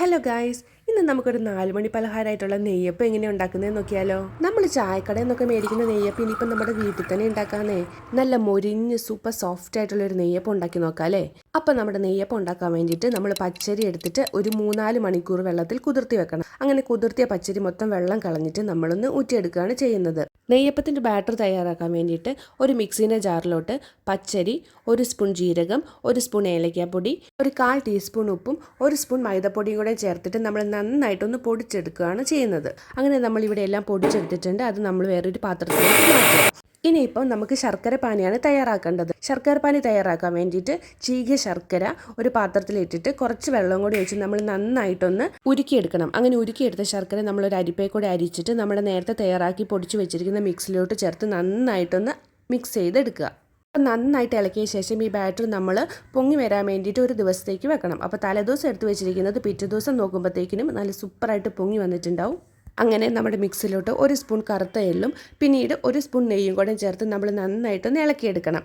Hello guys, ഇന്ന് നമുക്കൊരു 4 മണി പലഹാരമായിട്ടുള്ള നെയ്യപ്പം എങ്ങനെയാണ് ഉണ്ടാക്കുന്നത് നോക്കിയാലോ. നമ്മൾ ചായക്കടയിൽ നിന്നൊക്കെ മേടിക്കുന്ന നെയ്യപ്പം ഇനിയിപ്പം നമ്മുടെ വീട്ടിൽ തന്നെ ഉണ്ടാക്കാന്നേ. നല്ല മൊരിഞ്ഞ് സൂപ്പർ സോഫ്റ്റ് ആയിട്ടുള്ള ഒരു നെയ്യപ്പം ഉണ്ടാക്കി നോക്കാം അല്ലേ. അപ്പം നമ്മുടെ നെയ്യപ്പം ഉണ്ടാക്കാൻ വേണ്ടിയിട്ട് നമ്മൾ പച്ചരി എടുത്തിട്ട് ഒരു 3-4 മണിക്കൂർ വെള്ളത്തിൽ കുതിർത്തി വെക്കണം. അങ്ങനെ കുതിർത്തിയ പച്ചരി മൊത്തം വെള്ളം കളഞ്ഞിട്ട് നമ്മളൊന്ന് ഊറ്റിയെടുക്കുകയാണ് ചെയ്യുന്നത്. നെയ്യപ്പത്തിൻ്റെ ബാറ്റർ തയ്യാറാക്കാൻ വേണ്ടിയിട്ട് ഒരു മിക്സിൻ്റെ ജാറിലോട്ട് പച്ചരി, 1 സ്പൂൺ ജീരകം, 1 സ്പൂൺ ഏലക്കാപ്പൊടി, ഒരു 1/4 ടീസ്പൂൺ ഉപ്പും 1 സ്പൂൺ മൈദപ്പൊടിയും കൂടെ ചേർത്തിട്ട് നമ്മൾ നന്നായിട്ടൊന്ന് പൊടിച്ചെടുക്കുകയാണ് ചെയ്യുന്നത്. അങ്ങനെ നമ്മളിവിടെ എല്ലാം പൊടിച്ചെടുത്തിട്ടുണ്ട്. അത് നമ്മൾ വേറൊരു പാത്രത്തിലേക്ക് മാറ്റുക. ഇനിയിപ്പം നമുക്ക് ശർക്കര പാനിയാണ് തയ്യാറാക്കേണ്ടത്. ശർക്കര പാനി തയ്യാറാക്കാൻ വേണ്ടിയിട്ട് ചീകിയ ശർക്കര ഒരു പാത്രത്തിലിട്ടിട്ട് കുറച്ച് വെള്ളം കൂടി ഒഴിച്ച് നമ്മൾ നന്നായിട്ടൊന്ന് ഉരുക്കിയെടുക്കണം. അങ്ങനെ ഉരുക്കിയെടുത്ത ശർക്കര നമ്മളൊരു അരിപ്പയിൽ കൂടെ അരിച്ചിട്ട് നമ്മുടെ നേരത്തെ തയ്യാറാക്കി പൊടിച്ച് വെച്ചിരിക്കുന്ന മിക്സിലോട്ട് ചേർത്ത് നന്നായിട്ടൊന്ന് മിക്സ് ചെയ്തെടുക്കുക. അപ്പോൾ നന്നായിട്ട് ഇളക്കിയ ശേഷം ഈ ബാറ്റർ നമ്മൾ പൊങ്ങി വരാൻ വേണ്ടിയിട്ട് ഒരു ദിവസത്തേക്ക് വെക്കണം. അപ്പോൾ തലേദിവസം എടുത്ത് വെച്ചിരിക്കുന്നത് പിറ്റേ ദിവസം നോക്കുമ്പോഴത്തേക്കിനും നല്ല സൂപ്പറായിട്ട് പൊങ്ങി വന്നിട്ടുണ്ടാവും. അങ്ങനെ നമ്മുടെ മിക്സിലോട്ട് 1 സ്പൂൺ കറുത്ത എള്ളും പിന്നീട് 1 സ്പൂൺ നെയ്യും കൂടെ ചേർത്ത് നമ്മൾ നന്നായിട്ടൊന്ന് ഇളക്കിയെടുക്കണം.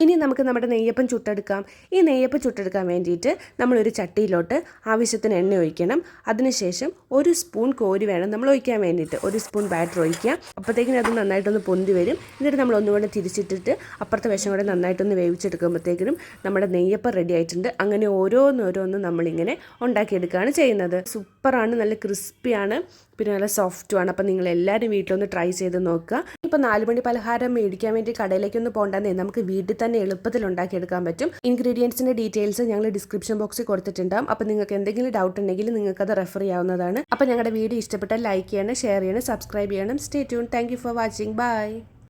ഇനി നമുക്ക് നമ്മുടെ നെയ്യപ്പം ചുട്ടെടുക്കാം. ഈ നെയ്യപ്പം ചുട്ടെടുക്കാൻ വേണ്ടിയിട്ട് നമ്മളൊരു ചട്ടിയിലോട്ട് ആവശ്യത്തിന് എണ്ണ ഒഴിക്കണം. അതിനുശേഷം 1 സ്പൂൺ കോരി വേണം നമ്മൾ ഒഴിക്കാൻ വേണ്ടിയിട്ട്. 1 സ്പൂൺ ബാറ്റർ ഒഴിക്കുക. അപ്പോഴത്തേക്കിനും അത് നന്നായിട്ടൊന്ന് പൊന്തി വരും. എന്നിട്ട് നമ്മൾ ഒന്നുകൂടെ തിരിച്ചിട്ടിട്ട് അപ്പുറത്തെ വശം കൂടെ നന്നായിട്ടൊന്ന് വേവിച്ചെടുക്കുമ്പോഴത്തേക്കിനും നമ്മുടെ നെയ്യപ്പം റെഡി ആയിട്ടുണ്ട്. അങ്ങനെ ഓരോന്നോരോന്നും നമ്മളിങ്ങനെ ഉണ്ടാക്കിയെടുക്കുകയാണ് ചെയ്യുന്നത്. സൂപ്പറാണ്, നല്ല ക്രിസ്പിയാണ്, പിന്നെ നല്ല സോഫ്റ്റുമാണ്. അപ്പോൾ നിങ്ങൾ എല്ലാവരും വീട്ടിലൊന്ന് ട്രൈ ചെയ്ത് നോക്കുക. ഇപ്പോൾ 4 മണി പലഹാരം മേടിക്കാൻ വേണ്ടി കടയിലേക്കൊന്ന് പോകണ്ടെന്നേ, നമുക്ക് വീട്ടിൽ തന്നെ എളുപ്പത്തിൽ ഉണ്ടാക്കിയെടുക്കാൻ പറ്റും. ഇൻഗ്രീഡിയൻസിൻ്റെ ഡീറ്റെയിൽസ് ഞങ്ങൾ ഡിസ്ക്രിപ്ഷൻ ബോക്സിൽ കൊടുത്തിട്ടുണ്ടാകും. അപ്പോൾ നിങ്ങൾക്ക് എന്തെങ്കിലും ഡൗട്ട് ഉണ്ടെങ്കിൽ നിങ്ങൾക്കത് റെഫർ ചെയ്യാവുന്നതാണ്. അപ്പോൾ ഞങ്ങളുടെ വീഡിയോ ഇഷ്ടപ്പെട്ടാൽ ലൈക്ക് ചെയ്യണം, ഷെയർ ചെയ്യണം, സബ്സ്ക്രൈബ് ചെയ്യണം. Stay tune. Thank you for watching. By.